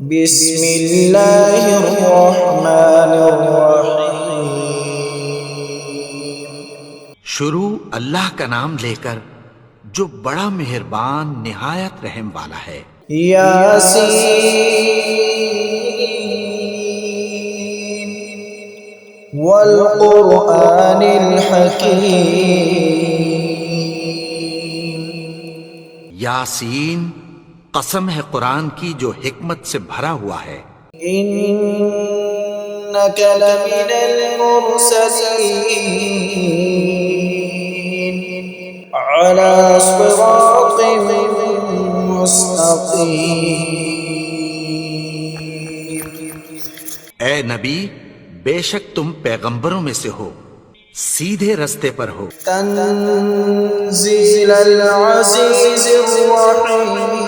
بسم اللہ الرحمن الرحیم۔ شروع اللہ کا نام لے کر جو بڑا مہربان نہایت رحم والا ہے۔ یاسین والقرآن الحکیم۔ یاسین، قسم ہے قرآن کی جو حکمت سے بھرا ہوا ہے۔ انک لمن المرسلین علی صراط مستقیم۔ اے نبی، بے شک تم پیغمبروں میں سے ہو، سیدھے رستے پر ہو۔ تنزیل العزیز الرحیم۔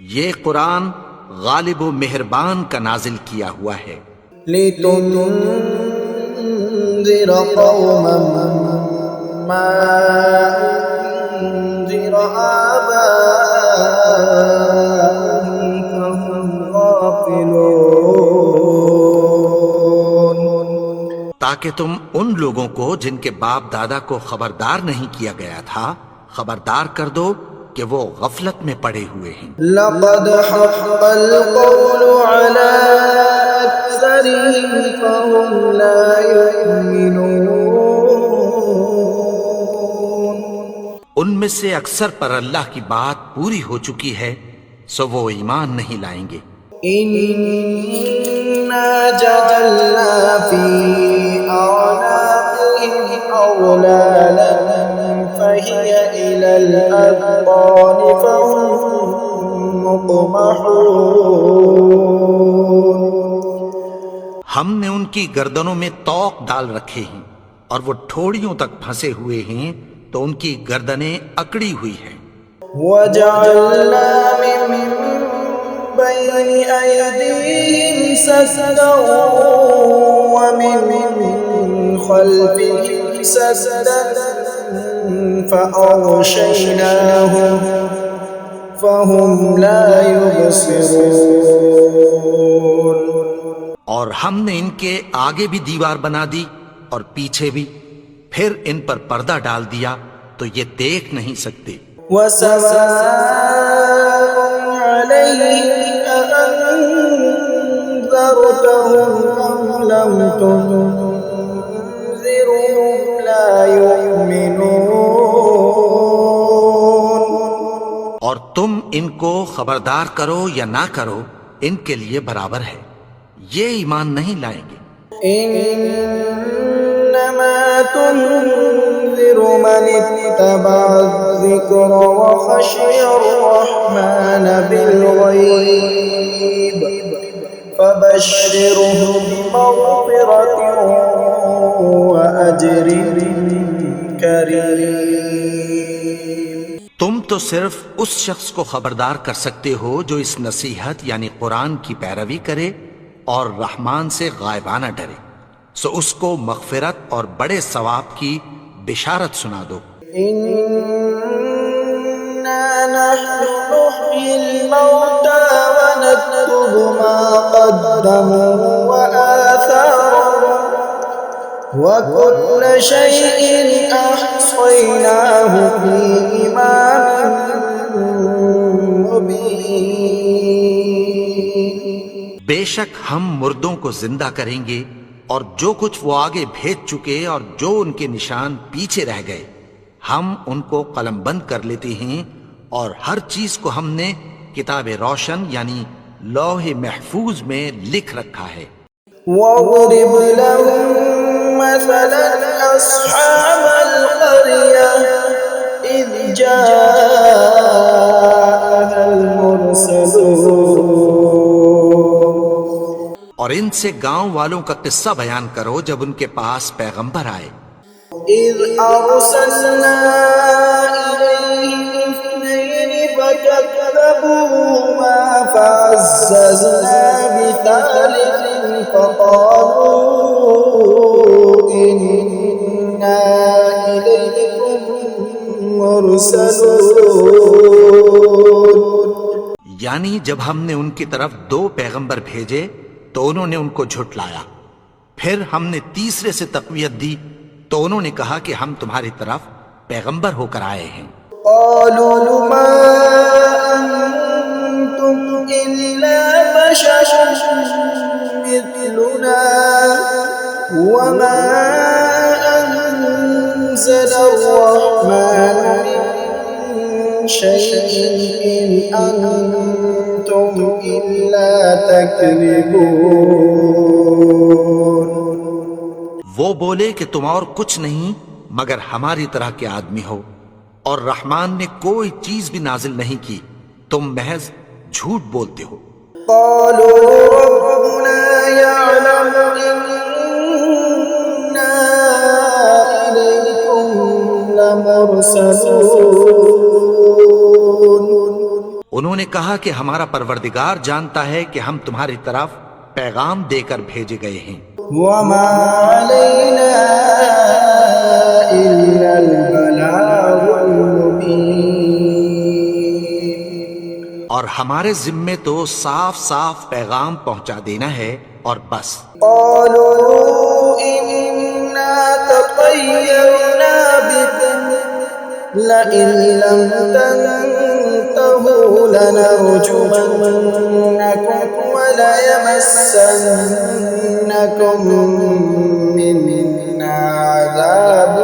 یہ قرآن غالب و مہربان کا نازل کیا ہوا ہے۔ لتنذر قوما ما انذر آباؤهم فهم غافلون۔ تاکہ تم ان لوگوں کو جن کے باپ دادا کو خبردار نہیں کیا گیا تھا خبردار کر دو کہ وہ غفلت میں پڑے ہوئے ہیں۔ لقد حق القول على أكثرهم فهم لا يؤمنون۔ ان میں سے اکثر پر اللہ کی بات پوری ہو چکی ہے سو وہ ایمان نہیں لائیں گے۔ إنا جعلنا في أعناقهم أغلالا فهي إلى الأذقان فهم مقمحون۔ ہم نے ان کی گردنوں میں طوق ڈال رکھے ہیں اور وہ ٹھوڑیوں تک پھنسے ہوئے ہیں تو ان کی گردنیں اکڑی ہوئی ہیں۔ وجعلنا من بين أيديهم سدا ومن خلفهم سدا فأغشيناهم فهم لا يبصرون۔ اور ہم نے ان کے آگے بھی دیوار بنا دی اور پیچھے بھی، پھر ان پر پردہ ڈال دیا تو یہ دیکھ نہیں سکتے۔ وسواء عليهم أأنذرتهم أم لم تنذرهم لا يؤمنون۔ اور تم ان کو خبردار کرو یا نہ کرو ان کے لیے برابر ہے، یہ ایمان نہیں لائیں گے۔ انما تنذر من اتبع الذکر وخشی الرحمن بالغیب فبشره بمغفرة وأجر کریم۔ تم تو صرف اس شخص کو خبردار کر سکتے ہو جو اس نصیحت یعنی قرآن کی پیروی کرے اور رحمان سے غائبانہ ڈرے، سو اس کو مغفرت اور بڑے ثواب کی بشارت سنا دو۔ إنا نحن نحيي الموتى ونكتب ما قدموا وآثارهم وكل شيء أحصيناه في إمام مبين۔ بے شک ہم مردوں کو زندہ کریں گے اور جو کچھ وہ آگے بھیج چکے اور جو ان کے نشان پیچھے رہ گئے ہم ان کو قلم بند کر لیتے ہیں، اور ہر چیز کو ہم نے کتاب روشن یعنی لوح محفوظ میں لکھ رکھا ہے۔ وَاضْرِبْ لَهُم مَّثَلًا أَصْحَابَ الْقَرْيَةِ إِذْ جَاءَهَا الْمُرْسَلُونَ۔ اور ان سے گاؤں والوں کا قصہ بیان کرو جب ان کے پاس پیغمبر آئے۔ إِذْ أَرْسَلْنَا إِلَيْهِمْ اثْنَيْنِ فَكَذَّبُوهُمَا فَعَزَّزْنَا بِثَالِثٍ فَقَالُوا إِنَّا إِلَيْكُمْ مُرْسَلُونَ۔ یعنی جب ہم نے ان کی طرف 2 پیغمبر بھیجے تو انہوں نے ان کو جھٹلایا، پھر ہم نے تیسرے سے تقویت دی تو انہوں نے کہا کہ ہم تمہاری طرف پیغمبر ہو کر آئے ہیں۔ قالوا ما أنتم إلا بشر مثلنا وما أنزل الرحمن من شيء إن أنتم إلا تكذبون۔ وہ بولے کہ تم اور کچھ نہیں مگر ہماری طرح کے آدمی ہو، اور رحمان نے کوئی چیز بھی نازل نہیں کی، تم محض جھوٹ بولتے ہو۔ قالوا ربنا يعلم إنا إليكم لمرسلون۔ انہوں نے کہا کہ ہمارا پروردگار جانتا ہے کہ ہم تمہاری طرف پیغام دے کر بھیجے گئے ہیں۔ وما علينا إلا البلاغ المبين۔ اور ہمارے ذمے تو صاف صاف پیغام پہنچا دینا ہے اور بس۔ قالوا إنا تطيرنا بكم لئن لم تنتهوا لنرجمنكم وليمسنكم منا عذاب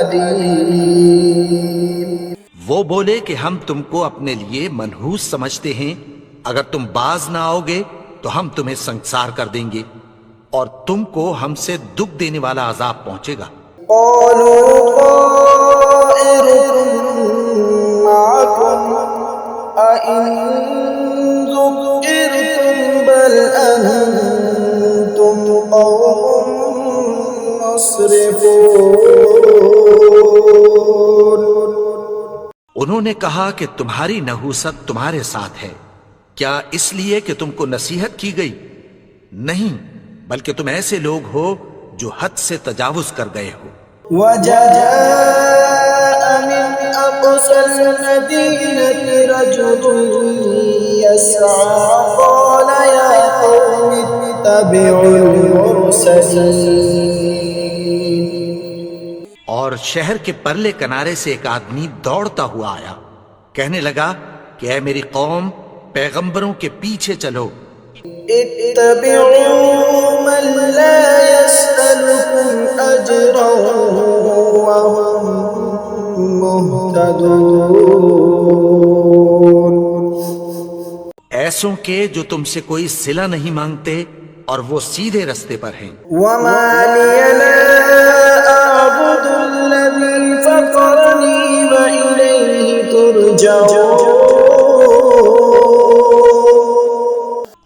أليم۔ وہ بولے کہ ہم تم کو اپنے لیے منحوس سمجھتے ہیں، اگر تم باز نہ آؤ گے تو ہم تمہیں سنگسار کر دیں گے اور تم کو ہم سے دکھ دینے والا عذاب پہنچے گا۔ قالوا طائركم معكم أئن ذكرتم بل أنتم قوم مسرفون۔ انہوں نے کہا کہ تمہاری نحوست تمہارے ساتھ ہے، کیا اس لیے کہ تم کو نصیحت کی گئی؟ نہیں، بلکہ تم ایسے لوگ ہو جو حد سے تجاوز کر گئے ہو۔ وجاء من أقصى المدينة رجل يسعى قال يا قوم اتبعوا المرسلين۔ اور شہر کے پرلے کنارے سے ایک آدمی دوڑتا ہوا آیا، کہنے لگا کہ اے میری قوم، پیغمبروں کے پیچھے چلو۔ اتبعوا من لا يسألكم أجرا وهم مهتدون۔ ایسوں کے جو تم سے کوئی صلہ نہیں مانگتے اور وہ سیدھے رستے پر ہیں۔ وما لي لا أعبد الذي فطرني وإليه ترجعون۔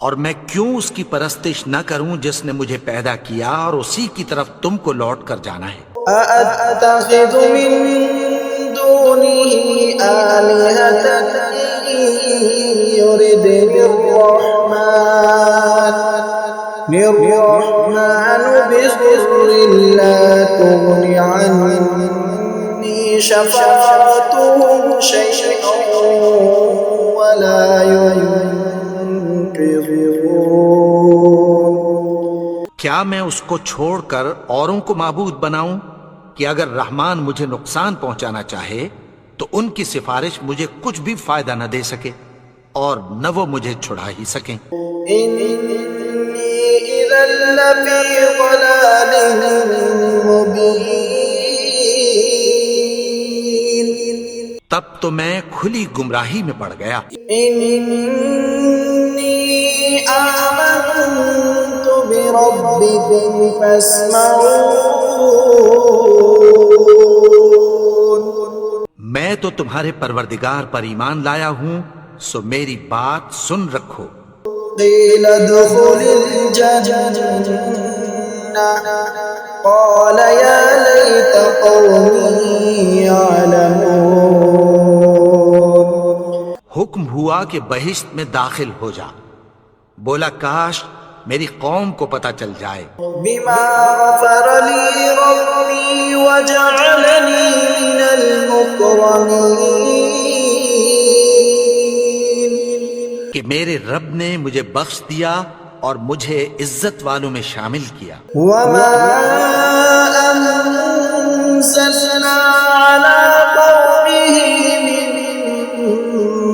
اور میں کیوں اس کی پرستش نہ کروں جس نے مجھے پیدا کیا اور اسی کی طرف تم کو لوٹ کر جانا ہے۔ أأتخذ من دونه آلهة إن يردني الرحمن بضر لا تغن عني شفاعتهم شيئا ولا ينقذون۔ کیا میں اس کو چھوڑ کر اوروں کو معبود بناؤں کہ اگر رحمان مجھے نقصان پہنچانا چاہے تو ان کی سفارش مجھے کچھ بھی فائدہ نہ دے سکے اور نہ وہ مجھے چھڑا ہی سکیں۔ إني إذا لفي ضلال مبين۔ تب تو میں کھلی گمراہی میں پڑ گیا۔ إني آمنت بربكم فاسمعون۔ میں تو تمہارے پروردگار پر ایمان لایا ہوں، سو میری بات سن رکھو۔ قيل ادخل الجنة قال يا ليت قومي يعلمون۔ حکم ہوا کہ بہشت میں داخل ہو جا، بولا کاش میری قوم کو پتہ چل جائے۔ بما غفر لي ربي وجعلني من المكرمين۔ کہ میرے رب نے مجھے بخش دیا اور مجھے عزت والوں میں شامل کیا۔ وما أنزلنا على قومه من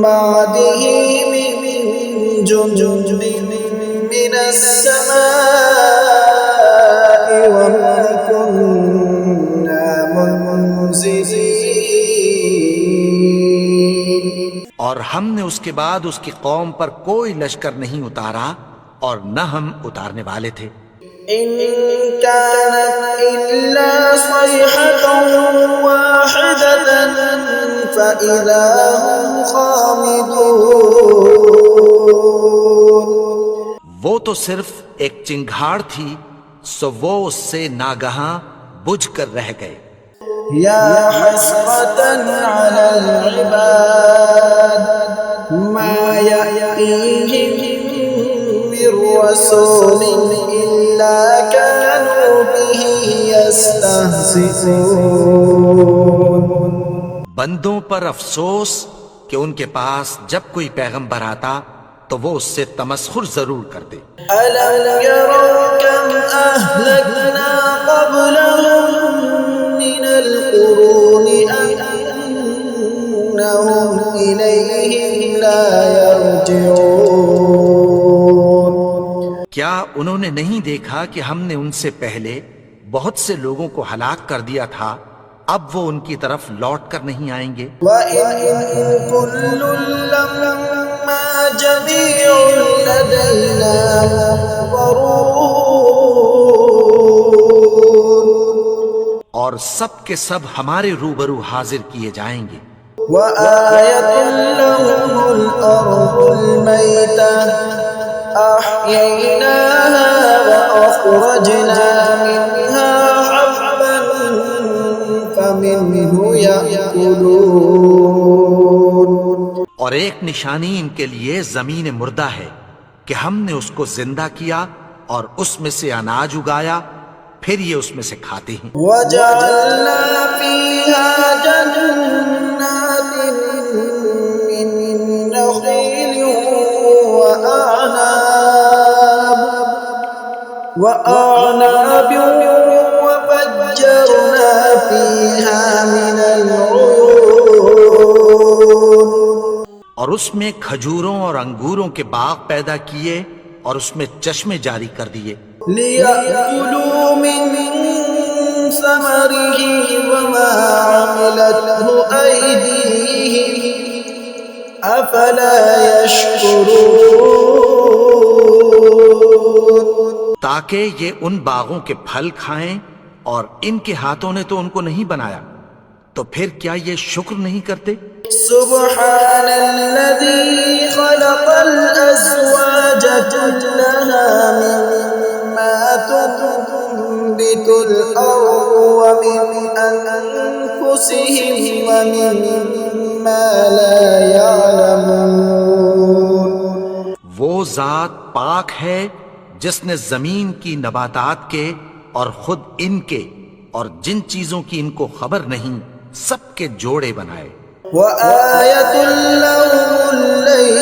بعده من جند من السماء وما كنا منزلين۔ اور ہم نے اس کے بعد اس کی قوم پر کوئی لشکر نہیں اتارا اور نہ ہم اتارنے والے تھے۔ إن كانت إلا صيحة واحدة فإذا هم خامدون۔ وہ تو صرف ایک چنگھاڑ تھی، سو وہ اس سے ناگہاں بجھ کر رہ گئے۔ يا حسرة على العباد ما يأتيهم من رسول إلا كانوا به يستهزئون۔ بندوں پر افسوس کہ ان کے پاس جب کوئی پیغمبر آتا تو وہ اس سے تمسخر ضرور کرتے۔ ألم يروا كم أهلكنا قبلهم من القرون أنهم إليهم لا يرجعون۔ کیا انہوں نے نہیں دیکھا کہ ہم نے ان سے پہلے بہت سے لوگوں کو ہلاک کر دیا تھا، اب وہ ان کی طرف لوٹ کر نہیں آئیں گے؟ وَإِن كُلٌّ لَّمَّا جَمِيعٌ لَّدَيْنَا مُحْضَرُونَ۔ اور سب کے سب ہمارے روبرو حاضر کیے جائیں گے۔ وَآيَةٌ لَّهُمُ الْأَرْضُ الْمَيْتَةُ أَحْيَيْنَاهَا وَأَخْرَجْنَا مِنْهَا حَبًّا فَمِنْهُ يَأْكُلُونَ۔ اور ایک نشانی ان کے لیے زمین مردہ ہے کہ ہم نے اس کو زندہ کیا اور اس میں سے اناج اگایا، پھر یہ اس میں سے کھاتے ہیں۔ وَجَعَلْنَا فِيهَا جَنَّاتٍ مِّن نَّخِيلٍ وَأَعْنَابٍ وَفَجَّرْنَا فِيهَا مِنَ الْعُيُونِ۔ اور اس میں کھجوروں اور انگوروں کے باغ پیدا کیے اور اس میں چشمے جاری کر دیے۔ لِيَأْكُلُوا مِن ثَمَرِهِ وَمَا عَمِلَتْهُ أَيْدِيهِمْ أَفَلَا يَشْكُرُونَ۔ تاکہ یہ ان باغوں کے پھل کھائیں، اور ان کے ہاتھوں نے تو ان کو نہیں بنایا، تو پھر کیا یہ شکر نہیں کرتے؟ سبحان الذي خلق الأزواج كلها مما تنبت الأرض ومن أنفسهم ومما لا يعلمون۔ وہ ذات پاک ہے جس نے زمین کی نباتات کے اور خود ان کے اور جن چیزوں کی ان کو خبر نہیں سب کے جوڑے بنائے۔ وَآيَةٌ لَّهُمُ اللَّيْلُ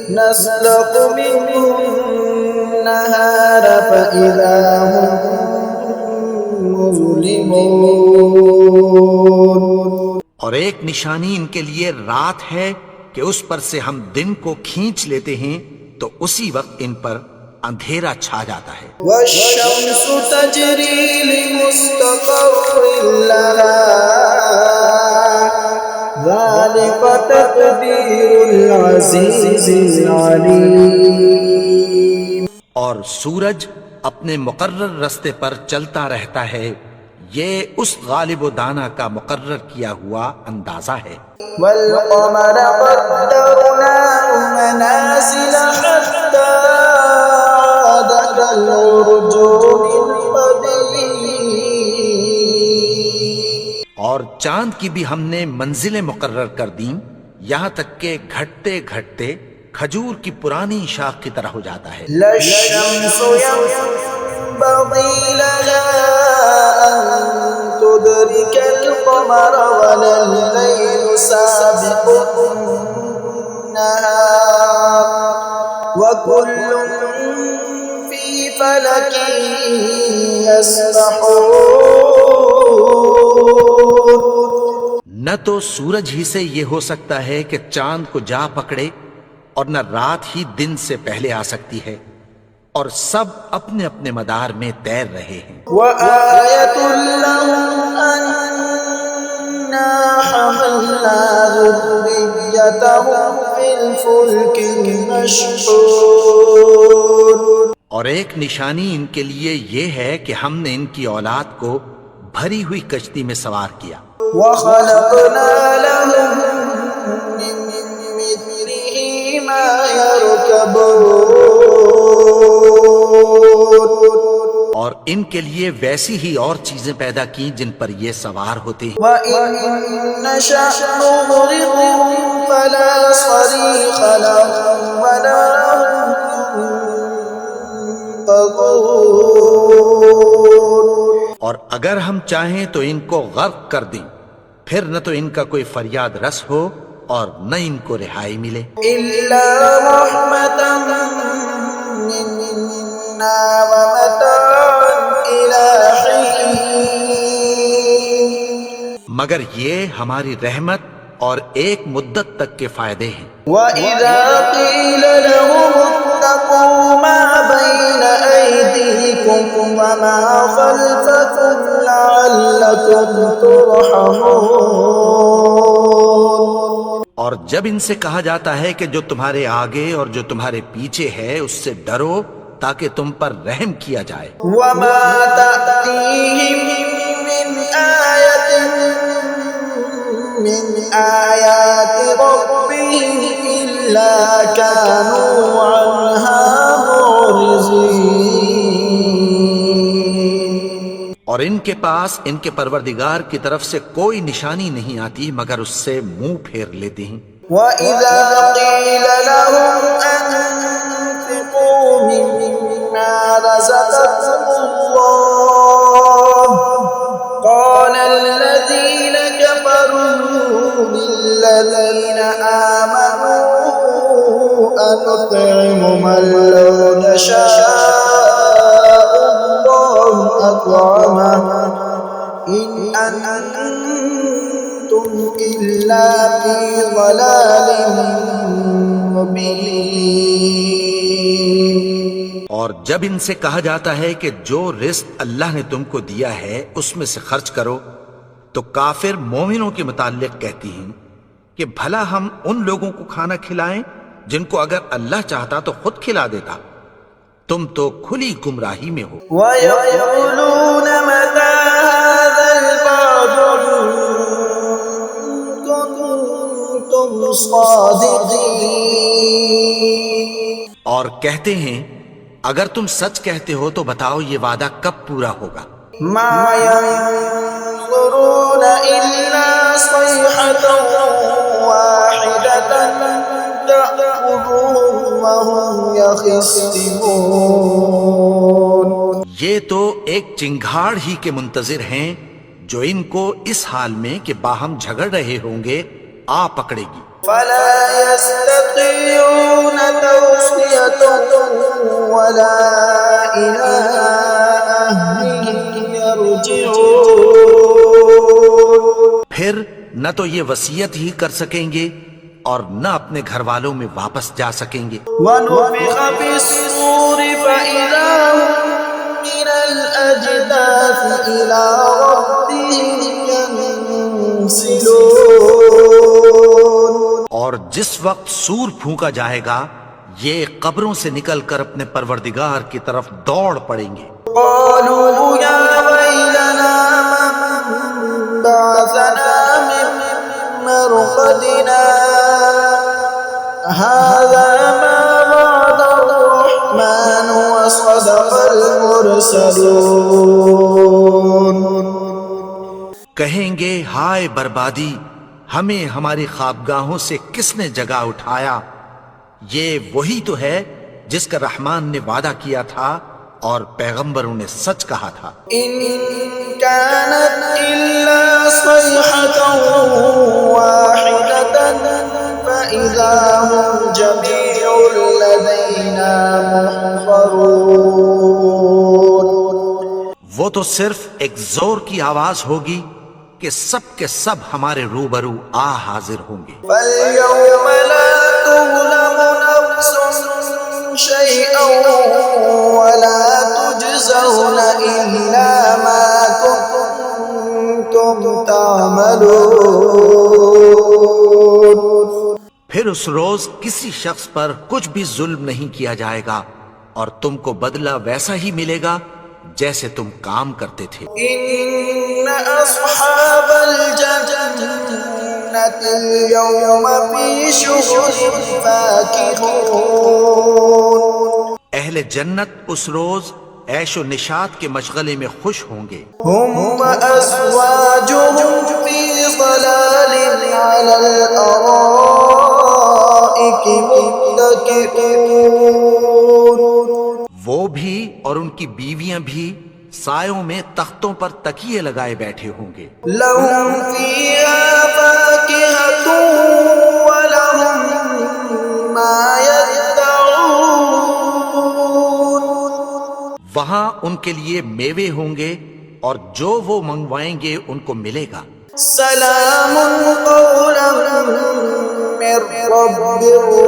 نَسْلَخُ مِنْهُ النَّهَارَ فَإِذَا هُم مُظْلِمُونَ۔ اور ایک نشانی ان کے لیے رات ہے کہ اس پر سے ہم دن کو کھینچ لیتے ہیں تو اسی وقت ان پر اندھیرا چھا جاتا ہے۔ وَالشَّمْسُ تَجْرِي لِمُسْتَقَرٍّ لَّهَا ذَلِكَ تَقْدِيرُ الْعَزِيزِ الْعَلِيمِ۔ اور سورج اپنے مقرر رستے پر چلتا رہتا ہے، یہ اس غالب و دانا کا مقرر کیا ہوا اندازہ ہے۔ وَالْقَمَرَ قَدَّرْنَاهُ مَنَازِلَ حَتَّى عَادَ كَالْعُرْجُونِ الْقَدِيمِ۔ اور چاند کی بھی ہم نے منزلیں مقرر کر دیں، یہاں تک کہ گھٹتے گھٹتے کھجور کی پرانی شاخ کی طرح ہو جاتا ہے۔ لَا الشَّمْسُ يَنبَغِي لَهَا أَن تُدْرِكَ الْقَمَرَ وَلَا اللَّيْلُ سَابِقُ النهار وكل في فلك يسبحون. نہ تو سورج ہی سے یہ ہو سکتا ہے کہ چاند کو جا پکڑے، اور نہ رات ہی دن سے پہلے آ سکتی ہے، اور سب اپنے اپنے مدار میں تیر رہے ہیں. وآية لهم أنا حملنا ذريتهم في الفلك المشحون. اور ایک نشانی ان کے لیے یہ ہے کہ ہم نے ان کی اولاد کو بھری ہوئی کشتی میں سوار کیا. وخلقنا لهم من مثله ما يركبون. اور ان کے لیے ویسی ہی اور چیزیں پیدا کی جن پر یہ سوار ہوتے ہیں. وَإِن نَّشَأْ نُغْرِقْهُمْ فَلَا صَرِيخَ لَهُمْ وَلَا هُمْ ينقذون. اور اگر ہم چاہیں تو ان کو غرق کر دیں، پھر نہ تو ان کا کوئی فریاد رس ہو اور نہ ان کو رہائی ملے. إِلَّا رَحْمَةً مِّنَّا وَمَتَاعًا إِلَىٰ حِينٍ. مگر یہ ہماری رحمت اور ایک مدت تک کے فائدے ہیں. وَإِذَا قِيلَ لَهُمُ اتَّقُوا مَا بَيْنَ أَيْدِيكُمْ وَمَا خَلْفَكُمْ لَعَلَّكُمْ تُرْحَمُونَ. اور جب ان سے کہا جاتا ہے کہ جو تمہارے آگے اور جو تمہارے پیچھے ہے اس سے ڈرو تاکہ تم پر رحم کیا جائے. وَمَا تَأْتِيهِم مِّنْ آيَةٍ مِّنْ آيَاتِ رَبِّهِمْ إِلَّا كَانُوا عَنْهَا مُعْرِضِينَ. اور ان کے پاس ان کے پروردگار کی طرف سے کوئی نشانی نہیں آتی مگر اس سے منہ پھیر لیتے ہیں. وَإِذَا قِيلَ لَهُمْ أَنفِقُوا مِمَّا رَزَقَكُمُ اللَّهُ قَالَ الَّذِينَ كَفَرُوا لِلَّذِينَ آمَنُوا أَنُطْعِمُ مَن لَّوْ يَشَاءُ اللَّهُ أَطْعَمَهُ إِنْ أَنتُمْ إِلَّا فِي ضَلَالٍ مُّبِينٍ. اور جب ان سے کہا جاتا ہے کہ جو رزق اللہ نے تم کو دیا ہے اس میں سے خرچ کرو، تو کافر مومنوں کے متعلق کہتی ہیں کہ بھلا ہم ان لوگوں کو کھانا کھلائیں جن کو اگر اللہ چاہتا تو خود کھلا دیتا. تم تو کھلی گمراہی میں ہو. وَيَقُولُونَ مَتَىٰ هَٰذَا الْوَعْدُ إِن كُنتُمْ صَادِقِينَ. اور کہتے ہیں اگر تم سچ کہتے ہو تو بتاؤ یہ وعدہ کب پورا ہوگا. مَا يَنظُرُونَ إِلَّا صَيْحَةً وَاحِدَةً تَأْخُذُهُمْ وَهُمْ يَخِصِّمُونَ. یہ تو ایک چنگھاڑ ہی کے منتظر ہیں جو ان کو اس حال میں کہ باہم جھگڑ رہے ہوں گے آ پکڑے گی. فَلَا يَسْتَطِيعُونَ تَوْصِيَةً وَلَا إِلَىٰ أَهْلِهِمْ يَرْجِعُونَ. پھر نہ تو یہ وصیت ہی کر سکیں گے اور نہ اپنے گھر والوں میں واپس جا سکیں گے. وَنُفِخَ فِي الصُّورِ فَإِذَا هُم مِّنَ الْأَجْدَاثِ إِلَىٰ رَبِّهِمْ يَنسِلُونَ. اور جس وقت سور پھونکا جائے گا یہ قبروں سے نکل کر اپنے پروردگار کی طرف دوڑ پڑیں گے. قَالُوا يَا وَيْلَنَا مَن بَعَثَنَا مِن مَّرْقَدِنَا هَٰذَا مَا وَعَدَ الرَّحْمَٰنُ وَصَدَقَ الْمُرْسَلُونَ. کہیں گے ہائے بربادی، ہمیں ہماری خوابگاہوں سے کس نے جگا اٹھایا. یہ وہی تو ہے جس کا رحمان نے وعدہ کیا تھا اور پیغمبروں نے سچ کہا تھا. إِن كَانَتْ إِلَّا صَيْحَةً وَاحِدَةً فإذا هم جميع لدينا محضرون. وہ تو صرف ایک زور کی آواز ہوگی کہ سب کے سب ہمارے روبرو حاضر ہوں گے. فاليوم لا تظلم نفس شيئا ولا تجزون إلا ما كنتم تعملون. پھر اس روز کسی شخص پر کچھ بھی ظلم نہیں کیا جائے گا اور تم کو بدلہ ویسا ہی ملے گا جیسے تم کام کرتے تھے. إن أصحاب الجنة اليوم في شغل فاكهون. اہل جنت اس روز عیش و نشاط کے مشغلے میں خوش ہوں گے. هم وأزواجهم في ظلال على الأرائك متكئون. وہ بھی اور ان کی بیویاں بھی سایوں میں تختوں پر تکیے لگائے بیٹھے ہوں گے. لهم فيها فاكهة ولهم ما يدعون. وہاں ان کے لیے میوے ہوں گے اور جو وہ منگوائیں گے ان کو ملے گا. سلام قولا من رب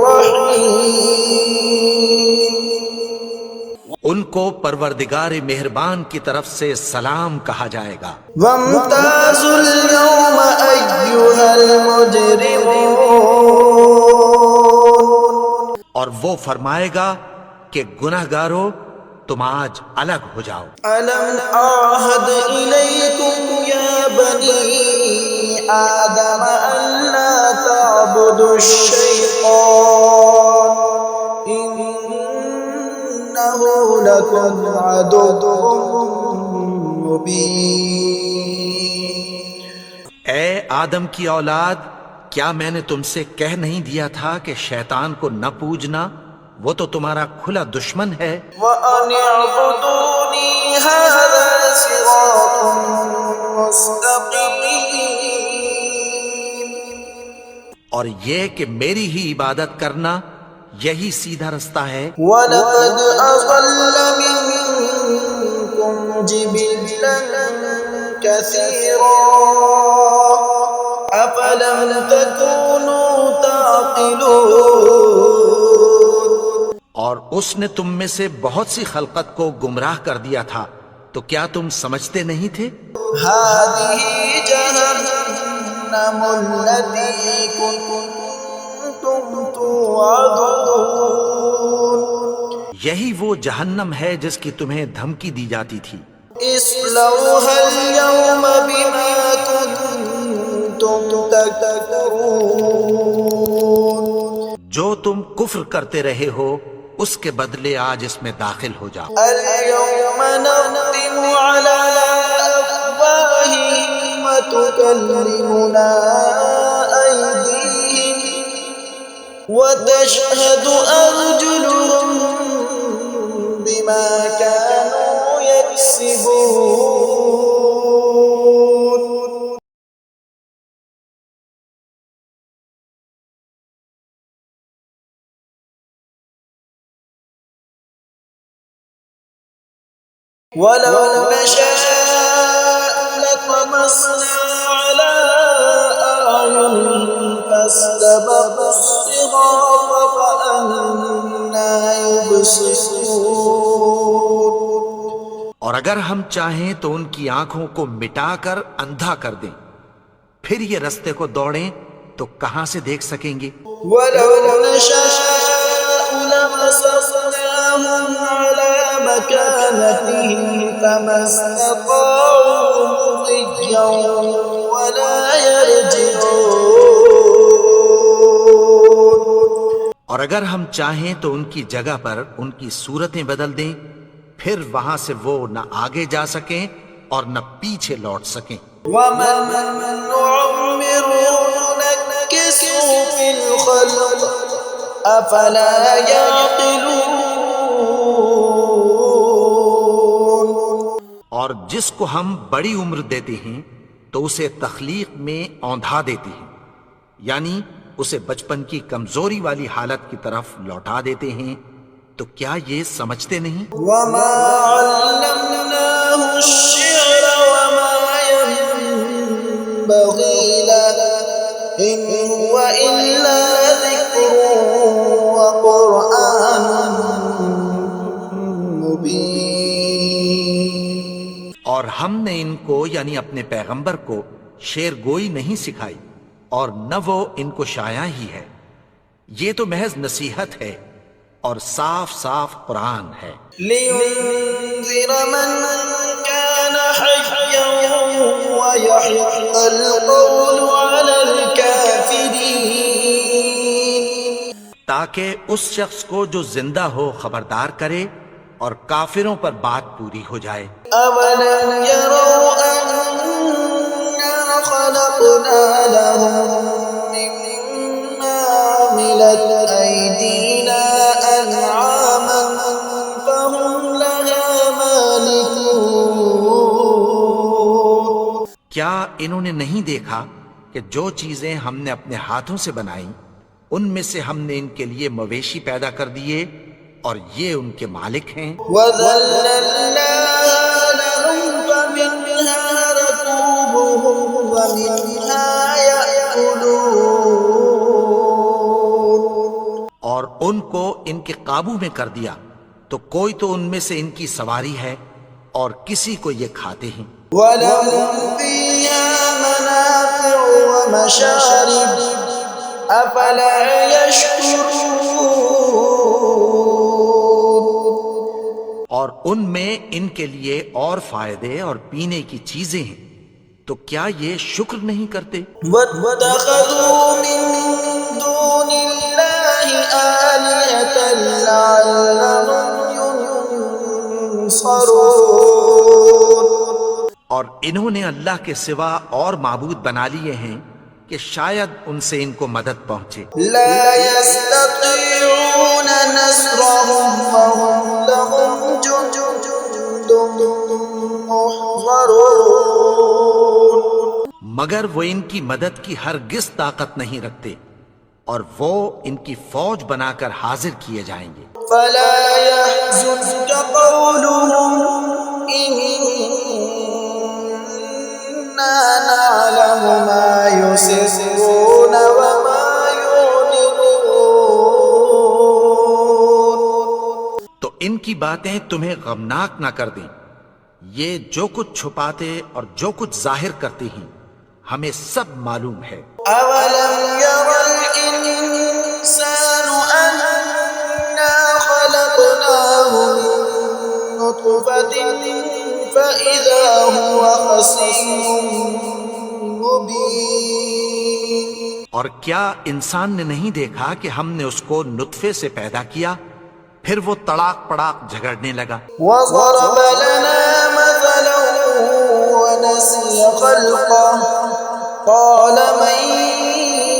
رحیم. ان کو پروردگار مہربان کی طرف سے سلام کہا جائے گا. وامتازوا اليوم أيها المجرمون. اور وہ فرمائے گا کہ گنہگارو تم آج الگ ہو جاؤ. ألم أعهد إليكم يا بني آدم ألا تعبدوا الشيطان إنه لكم عدو مبين. اے آدم کی اولاد، کیا میں نے تم سے کہہ نہیں دیا تھا کہ شیطان کو نہ پوجنا؟ وہ تو تمہارا کھلا دشمن ہے. وَأَنِ اعْبُدُونِي هَذَا صِرَاطٌ مُسْتَقِيمٌ. اور یہ کہ میری ہی عبادت کرنا یہی سیدھا رستہ ہے. وَلَقَدْ أَضَلَّ مِنكُمْ جِبِلًّا كَثِيرًا أَفَلَمْ تَكُونُوا تَعْقِلُونَ. اور اس نے تم میں سے بہت سی خلقت کو گمراہ کر دیا تھا، تو کیا تم سمجھتے نہیں تھے؟ هَذِهِ جَهَنَّمُ الَّتِي كُنتُمْ تُوعَدُونَ. یہی وہ جہنم ہے جس کی تمہیں دھمکی دی جاتی تھی. اصلوها اليوم بما كنتم تكفرون. جو تم کفر کرتے رہے ہو اس کے بدلے آج اس میں داخل ہو جاؤ. اليوم نختم على أفواههم وتكلمنا أيديهم وتشهد أرجلهم بما كانوا يكسبون. ولو نشاء لطمسنا على أعينهم فاستبقوا الصراط فأنى يبصرون. اور اگر ہم چاہیں تو ان کی آنکھوں کو مٹا کر اندھا کر دیں، پھر یہ رستے کو دوڑیں تو کہاں سے دیکھ سکیں گے. ولو نشاء لمسخناهم على مكانتهم فما استطاعوا مضيا ولا يرجعون. اور اگر ہم چاہیں تو ان کی جگہ پر ان کی صورتیں بدل دیں، پھر وہاں سے وہ نہ آگے جا سکیں اور نہ پیچھے لوٹ سکیں. ومن نعمره ننكسه في الخلق أفلا يعقلون. اور جس کو ہم بڑی عمر دیتے ہیں تو اسے تخلیق میں اوندھا دیتے ہیں، یعنی اسے بچپن کی کمزوری والی حالت کی طرف لوٹا دیتے ہیں، تو کیا یہ سمجھتے نہیں؟ وما علمناه الشعر وما ينبغي له إن هو إلا ذكر وقرآن مبين. اور ہم نے ان کو یعنی اپنے پیغمبر کو شعر گوئی نہیں سکھائی، اور نہ وہ ان کو شاعری ہی ہے، یہ تو محض نصیحت ہے اور صاف صاف قرآن ہے۔ لينذر من كان حيا ويحق القول على الكافرين، تاکہ اس شخص کو جو زندہ ہو خبردار کرے اور کافروں پر بات پوری ہو جائے۔ أولم يروا أنا خلقنا لهم مما عملت أيدينا أنعاما فهم لها مالكون. کیا انہوں نے نہیں دیکھا کہ جو چیزیں ہم نے اپنے ہاتھوں سے بنائیں ان میں سے ہم نے ان کے لیے مویشی پیدا کر دیے اور یہ ان کے مالک ہیں۔ وَذَلَّلْنَاهَا لَهُمْ فَمِنْهَا رَكُوبُهُمْ وَمِنْهَا يَأْكُلُونَ. اور ان کو ان کے قابو میں کر دیا تو کوئی تو ان میں سے ان کی سواری ہے اور کسی کو یہ کھاتے ہیں۔ وَلَهُمْ فِيهَا مَنَافِعُ وَمَشَارِبُ أَفَلَا يَشْكُرُونَ. اور ان میں ان کے لیے اور فائدے اور پینے کی چیزیں ہیں، تو کیا یہ شکر نہیں کرتے؟ وَاتَّخَذُوا مِن دُونِ اللَّهِ آلِهَةً لَعَلَّهُمْ يُنصَرُونَ. اور انہوں نے اللہ کے سوا اور معبود بنا لیے ہیں کہ شاید ان سے ان کو مدد پہنچے۔ لا يستطيعون نصرهم وهم لهم جند محضرون. مگر وہ ان کی مدد کی ہرگز طاقت نہیں رکھتے، اور وہ ان کی فوج بنا کر حاضر کیے جائیں گے۔ فلا يحزنك قولهم إنا نعلم ما يسرون وما يعلنون. تو ان کی باتیں تمہیں غمناک نہ کر دیں، یہ جو کچھ چھپاتے اور جو کچھ ظاہر کرتے ہیں ہمیں سب معلوم ہے۔ أولم ير الإنسان أنا خلقناه من نطفة فإذا هو خصيم مبين. اور کیا انسان نے نہیں دیکھا کہ ہم نے اس کو نطفے سے پیدا کیا، پھر وہ تڑاک پڑاک جھگڑنے لگا۔ وضرب لنا مثلا ونسي خلقه قال من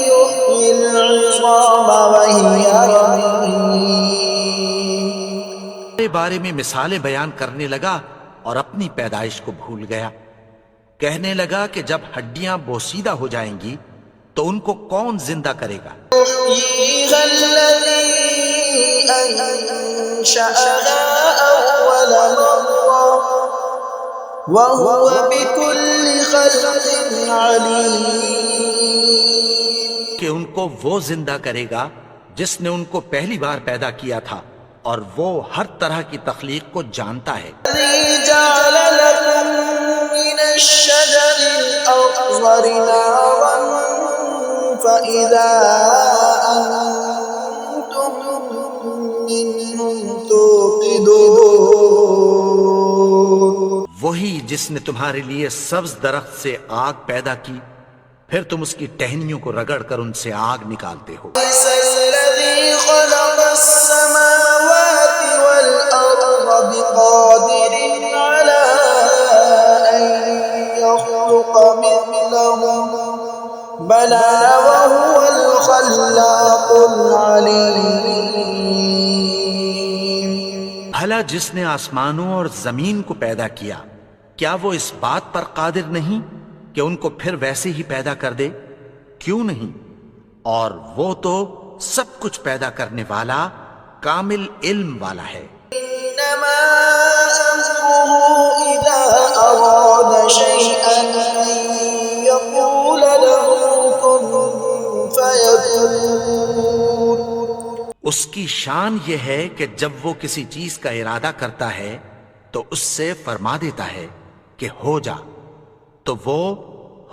يحيي العظام وهي رميم. بارے میں مثالیں بیان کرنے لگا اور اپنی پیدائش کو بھول گیا۔ کہنے لگا کہ جب ہڈیاں بوسیدہ ہو جائیں گی تو ان کو کون زندہ کرے گا؟ يحييها الذي أنشأها أول مرة وهو بكل خلق عليم. کہ ان کو وہ زندہ کرے گا جس نے ان کو پہلی بار پیدا کیا تھا، اور وہ ہر طرح کی تخلیق کو جانتا ہے۔ الذي جعل لكم من الشجر الأخضر نارا فإذا أنتم منه توقدون. وہی جس نے تمہارے لیے سبز درخت سے آگ پیدا کی، پھر تم اس کی ٹہنیوں کو رگڑ کر ان سے آگ نکالتے ہو۔ ليس الذي خلق السماوات والأرض بقادر على أن يخلق مثلهم بلى وهو الخلاق العليم. بھلا جس نے آسمانوں اور زمین کو پیدا کیا، کیا وہ اس بات پر قادر نہیں کہ ان کو پھر ویسے ہی پیدا کر دے؟ کیوں نہیں؟ اور وہ تو سب کچھ پیدا کرنے والا کامل علم والا ہے۔ إنما أمره إذا أراد شيئا أن يقول له كن فيكون۔ اس کی شان یہ ہے کہ جب وہ کسی چیز کا ارادہ کرتا ہے تو اس سے فرما دیتا ہے کہ ہو جا، تو وہ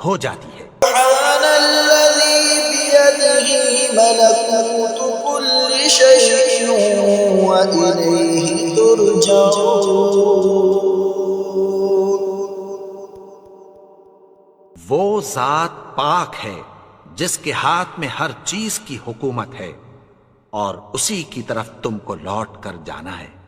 ہو جاتی ہے۔ سبحان الذي بيده ملكوت كل شيء وإليه ترجعون۔ وہ ذات پاک ہے جس کے ہاتھ میں ہر چیز کی حکومت ہے اور اسی کی طرف تم کو لوٹ کر جانا ہے۔